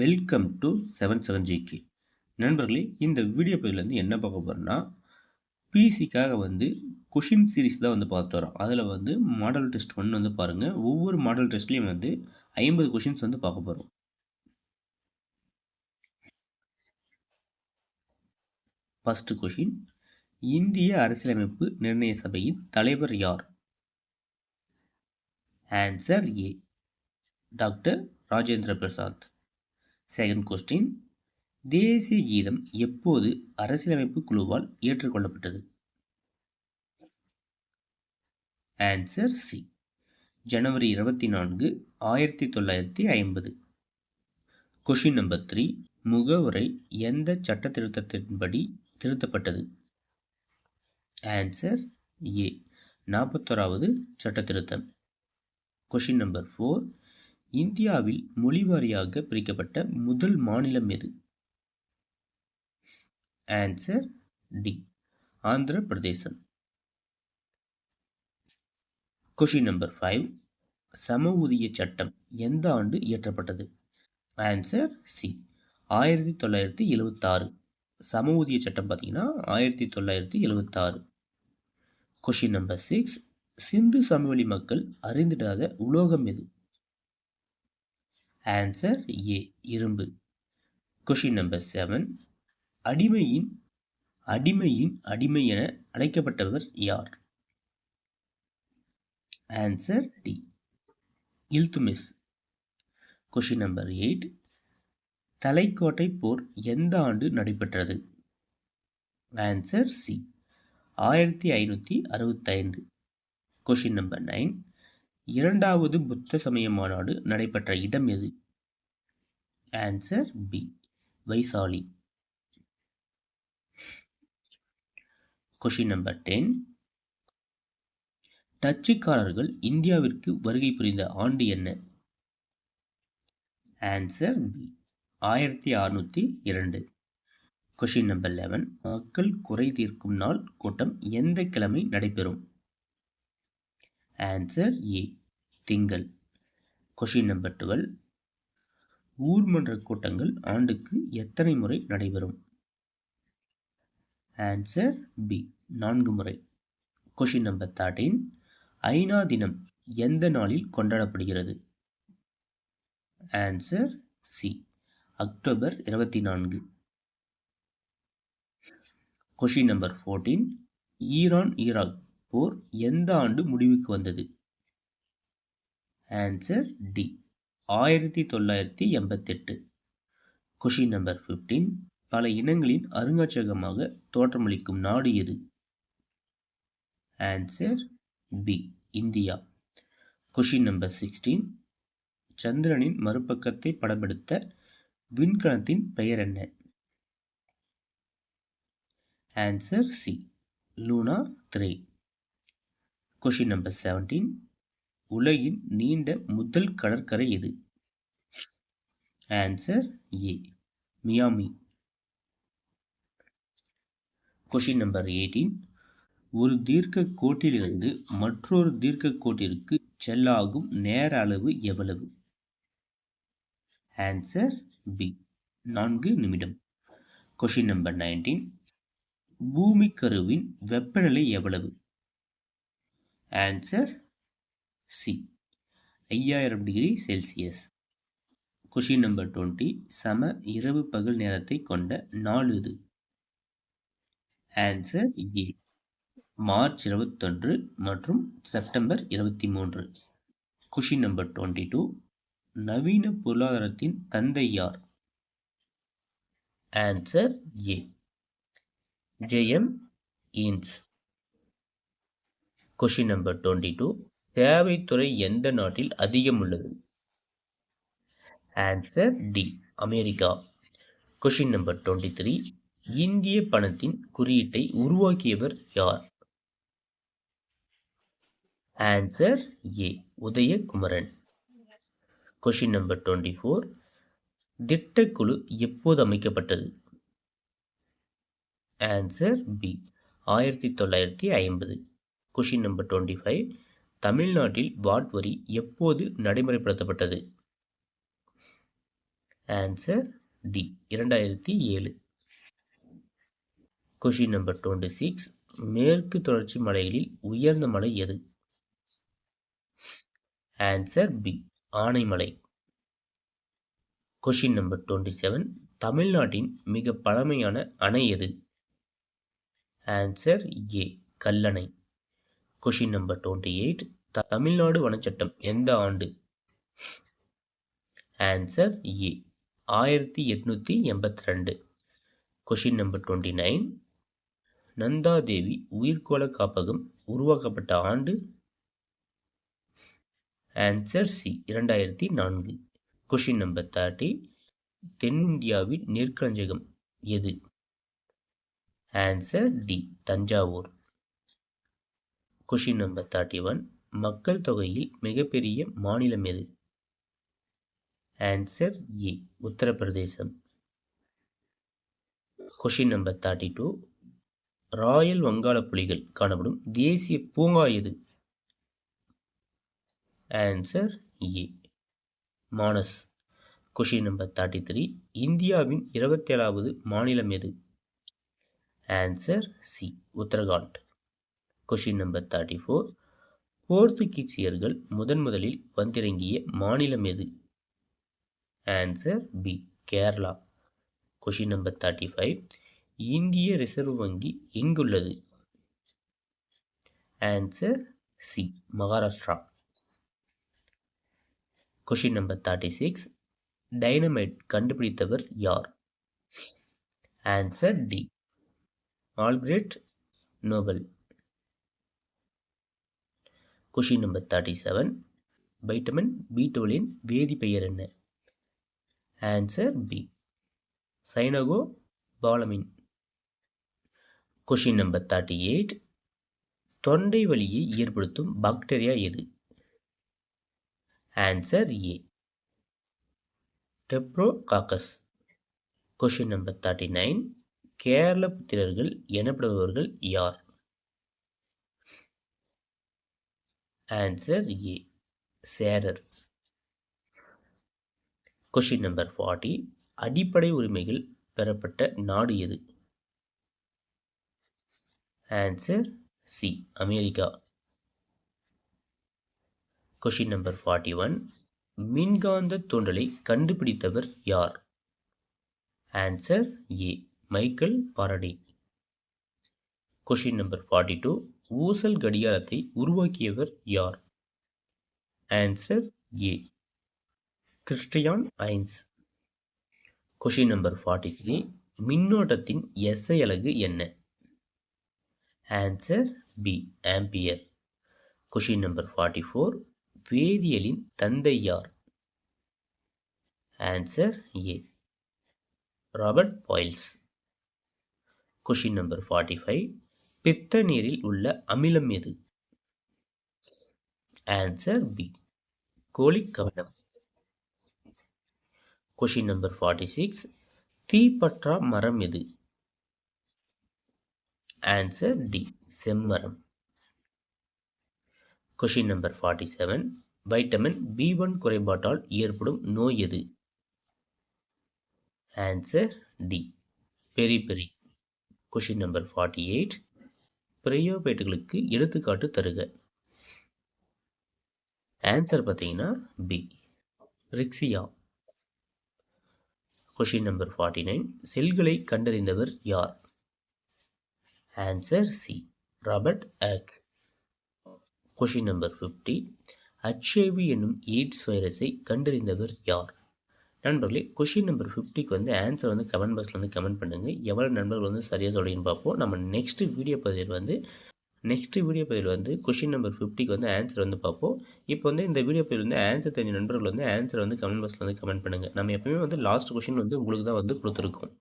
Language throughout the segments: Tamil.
Welcome to 77GK. நண்பர்களே, இந்த வீடியோ பதிவில் என்ன பார்க்க போகிறோம்னா, பிசிக்காக கொஷின் சீரிஸ் தான் பார்த்துட்டு வரோம். அதில் மாடல் டெஸ்ட் 1 பாருங்கள். ஒவ்வொரு மாடல் டெஸ்ட்லேயும் 50 கொஷின்ஸ் பார்க்க போகிறோம். ஃபர்ஸ்ட் கொஷின், இந்திய அரசியலமைப்பு நிர்ணய சபையின் தலைவர் யார்? ஆன்சர் ஏ, doctor Rajendra Prasad. Second question, தேசிய கீதம் எப்போது அரசியலமைப்பு குழுவால் ஏற்றுக்கொள்ளப்பட்டது? ஆன்சர் சி, ஜனவரி 24, 1950. கொஷின் நம்பர் 3, முகவுரை எந்த சட்ட திருத்தத்தின்படி திருத்தப்பட்டது? ஆன்சர் ஏ, 41வது சட்ட திருத்தம். கொஷின் நம்பர் 4, இந்தியாவில் மொழிவாரியாக பிரிக்கப்பட்ட முதல் மாநிலம் எது? ஆன்சர் டி, ஆந்திர பிரதேசம். கொஷின் நம்பர் 5, சம ஊதிய சட்டம் எந்த ஆண்டு இயற்றப்பட்டது? Answer C, 1976. சம ஊதிய சட்டம் பார்த்தீங்கன்னா 1976. கொஷின் நம்பர் 6, சிந்து சமவெளி மக்கள் அறிந்திடாத உலோகம் எது? ஆன்சர் ஏ, இரும்பு. கொஷின் நம்பர் 7, அடிமையின் அடிமை என அழைக்கப்பட்டவர் யார்? Answer D, Iltutmish. Question number 8, Talikota போர் எந்த ஆண்டு நடைபெற்றது? Answer C, 1565. கொஷின் நம்பர் 9, இரண்டாவது புத்த சமய மாநாடு நடைபெற்ற இடம் எது? Answer B, Vaishali. Question number 10, டச்சுக்காரர்கள் இந்தியாவிற்கு வருகை புரிந்த ஆண்டு என்ன? Answer B, 1602. கொஷின் நம்பர் 11, மக்கள் குறை தீர்க்கும் நாள் கூட்டம் எந்த கிழமை நடைபெறும்? ஆன்சர் ஏ, திங்கள். கொஷின் நம்பர் 12, ஊர்மன்ற கூட்டங்கள் ஆண்டுக்கு எத்தனை முறை நடைபெறும்? ஆன்சர் பி, 4 முறை. கொஷின் நம்பர் 13, ஐநா தினம் எந்த நாளில் கொண்டாடப்படுகிறது? Answer C, October 24. Question number 14, Iran Iraq போர் எந்த ஆண்டு முடிவுக்கு வந்தது? Answer D, 1988. கொஷின் நம்பர் 15, பல இனங்களின் அருங்காட்சியகமாக தோற்றமளிக்கும் நாடு எது? Answer B, India. Question number 16, சந்திரனின் மறுபக்கத்தை படமெடுத்த விண்கலத்தின் பெயர் என்ன? Answer C, Luna 3. Question number 17, உலகின் நீண்ட முதல் கடற்கரை எது? Answer A, Miami. Question number 18, ஒரு தீர்க்க கோட்டிலிருந்து மற்றொரு தீர்க்க கோட்டிற்கு செல்லாகும் நேர அளவு எவ்வளவு? ஆன்சர் பி, 4 நிமிடம். கொஷின் நம்பர் 19, பூமிக்கருவின் வெப்பநிலை எவ்வளவு? Answer C, 5000 degree Celsius. Question number 20, சம இரவு பகல் நேரத்தை கொண்ட நாள் எது? ஆன்சர் ஏ, மார்ச் 21 மற்றும் செப்டம்பர் 23. கொஷின் நம்பர் 22, நவீன பொருளாதாரத்தின் தந்தை யார்? Answer A, J M Keynes. Question number 22, சேவைத்துறை எந்த நாட்டில் அதிகம் உள்ளது? Answer D, America. Question number 23, இந்திய பணத்தின் குறியீட்டை உருவாக்கியவர் யார்? Answer A, Udayakumaran. Question number 24, திட்டக்குழு எப்போது அமைக்கப்பட்டது? Answer B, 1950. கொஷின் நம்பர் 25, தமிழ்நாட்டில் வாட் வரி எப்போது நடைமுறைப்படுத்தப்பட்டது? Answer D 2007. Question number 26. மேற்கு தொடர்ச்சி மலைகளில் உயர்ந்த மலை எது? Answer B Anaimalai. Question number 27. தமிழ்நாட்டின் மிக பழமையான அணை எது? Answer A Kallanai. Question number 28. Tamil Nadu வனச்சட்டம் எந்த ஆண்டு? Answer A 1882. Question number 29. Nanda Devi உயிர்க்கோள காப்பகம் உருவாக்கப்பட்ட ஆண்டு? Answer C 2004. Question number 30. தென்னிந்தியாவின் நெற்களஞ்சியம் எது? Answer D Thanjavur. Question number 31. மக்கள் தொகையில் மிகப்பெரிய மாநிலம் எது? ஆன்சர் ஏ உத்தரப்பிரதேசம். Question number 32. ராயல் வங்காள புலிகள் காணப்படும் தேசிய பூங்கா எது? Answer A Manas. Question number 33. இந்தியாவின் 27வது மாநிலம் எது? Answer C Uttarakhand. Question number 34. போர்த்துகீசியர்கள் முதலில் வந்திறங்கிய மாநிலம் எது? Answer B Kerala. Question number 35. இந்திய ரிசர்வ் வங்கி எங்குள்ளது? Answer C Maharashtra. Question number 36. Dynamite கண்டுபிடித்தவர் யார்? Answer D Alfred Nobel. Question number 37. Vitamin B12 வேதிப்பெயர் என்ன? Answer B cyanocobalamin. Question number 38. தொண்டை வலியை ஏற்படுத்தும் பாக்டீரியா எது? Answer A streptococcus. Question number 39. கேரள புத்திரர்கள் எனப்படுபவர்கள் யார்? ஆன்சர் ஏ சேரர். Question number 40. அடிப்படை உரிமைகள் பெறப்பட்ட நாடு எது? Answer C America. Question number 41. மின்காந்த தூண்டலை கண்டுபிடித்தவர் யார்? Answer A Michael Faraday. Question number 42. ஊசல் கடிகாரத்தை உருவாக்கியவர் யார்? Answer A Christiaan Huygens. Question number 43. மின்னோட்டத்தின் SI அலகு என்ன? Answer B ampere. Question number 44. வேதியியலின் தந்தை யார்? Answer A Robert boils. Question number 45. பித்த நீரில் உள்ள அமிலம் எது? ஆன்சர் பி கோலிக் அமிலம். Question number 46. தீப்பற்றா மரம் எது? ஆன்சர் டி செம்மரம். Question number 47. வைட்டமின் B1 குறைபாட்டால் ஏற்படும் நோய் எது? Answer D beriberi. Question number 48. பிரையோபேட்டுகளுக்கு எடுத்துக்காட்டு தருக. ஆன்சர் பார்த்தீங்கன்னா பி ரிக்ஸியா. Question number 49. செல்களை கண்டறிந்தவர் யார்? ஆன்சர் சி ராபர்ட் ஆக். Question number 50. HIV என்னும் எய்ட்ஸ் வைரஸை கண்டறிந்தவர் யார்? நண்பர்களே, கொஷின் நம்பர் 50க்கு வந்து ஆன்சர் வந்து கமெண்ட் பாக்ஸில் வந்து கமெண்ட் பண்ணுங்கள். எவ்வளோ நண்பர்கள் வந்து சரியாக சொல்லின்னு பார்ப்போம். நம்ம நெக்ஸ்ட் வீடியோ பதிவில் வந்து கொஷின் நம்பர் 50க்கு வந்து ஆன்சர் வந்து பார்ப்போம். இப்போ வந்து இந்த வீடியோ பதிவில் வந்து ஆன்சர் தெரிஞ்ச நண்பர்கள் வந்து ஆன்சர் வந்து கமெண்ட் பாக்ஸில் வந்து கமெண்ட் பண்ணுங்கள். நம்ம எப்பவுமே வந்து லாஸ்ட் கொஷின் வந்து உங்களுக்கு தான் வந்து கொடுத்துருக்கோம்.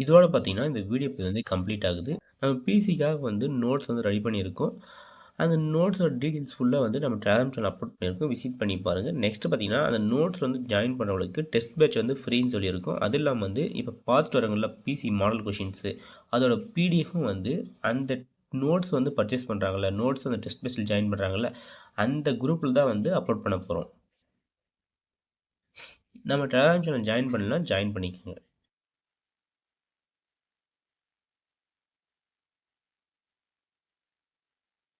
இதோட பார்த்தீங்கன்னா இந்த வீடியோ பதிவு வந்து கம்ப்ளீட் ஆகுது. நம்ம பிசிக்காக வந்து நோட்ஸ் வந்து ரெடி பண்ணியிருக்கோம். அந்த நோட்ஸோட டீட்டெயில்ஸ் ஃபுல்லாக வந்து நம்ம டெலிகிராம் சேனல் அப்லோட் பண்ணியிருக்கோம். விசிட் பண்ணி பாருங்கள். நெக்ஸ்ட் பார்த்தீங்கன்னா அந்த நோட்ஸ் வந்து ஜாயின் பண்ணுறவங்களுக்கு டெஸ்ட் பேட்ச் வந்து ஃப்ரீன்னு சொல்லியிருக்கோம். அது இல்லாமல் வந்து இப்போ பார்த்துட்டு வரவங்கள பிசி மாடல் கொஷின்ஸு அதோட பிடிஎஃப்பும் வந்து அந்த நோட்ஸ் வந்து பர்ச்சேஸ் பண்ணுறாங்கல்ல, நோட்ஸ் அந்த டெஸ்ட் பேட்சில் ஜாயின் பண்ணுறாங்கல்ல, அந்த குரூப்பில் தான் வந்து அப்லோட் பண்ண போகிறோம். நம்ம டெலகிராம் சேனல் ஜாயின் பண்ணலனா ஜாயின் பண்ணிக்கோங்க.